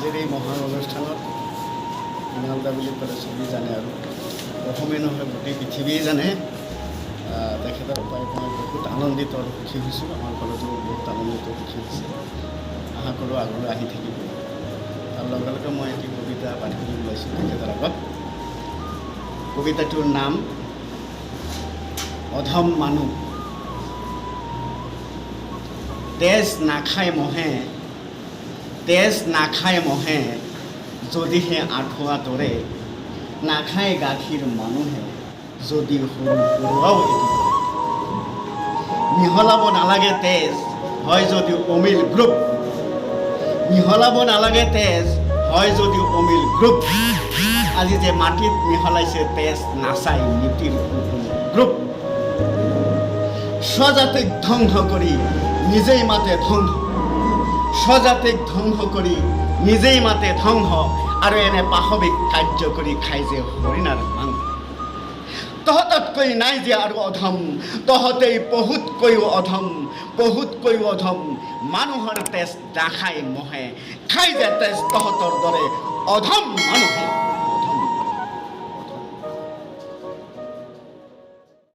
আজিৰ এই মহান অনুষ্ঠানত মৃণালদা বুলি ক'লে চবেই জানে আৰু অসমে নহয় গোটেই পৃথিৱীয়ে জানে তেখেতৰ পাই মই বহুত আনন্দিত আৰু সুখী হৈছোঁ আমাৰ কলেজো বহুত আনন্দিত সুখী হৈছে আশা কৰোঁ আগলৈ আহি থাকিব তাৰ লগে লগে মই এটি কবিতা পাঠিবলৈ ওলাইছোঁ তেখেতৰ আগত কবিতাটোৰ নাম অধম মানুহ তেজ নাখায় মহে যদিহে আঁঠুৱা তৰে নাখায় গাখীৰ মানুহে যদি সৰু পৰুৱাও এটি মিহলাব নালাগে তেজ হয় যদি অমিল গ্ৰুপ মিহলাব নালাগে তেজ হয় যদি অমিল গ্ৰুপ আজি যে মাটিত মিহলাইছে তেজ নাচাই নীতিৰ গ্ৰুপ স্বজাতিক ধ্বংস কৰি নিজেই মাতে ধ্বংস স্বজাতিক ধ্বংস কৰি নিজেই মাতে ধ্বংস আৰু এনে পাশবিক কাৰ্য কৰি খাই যে হৰিণাৰ মাংস তহঁততকৈ নাই যে আৰু অধম তহঁতেই বহুতকৈও অধম মানুহৰ তেজ নাখায় মহে খাই যে তেজ তহঁতৰ দৰে অধম মানুহে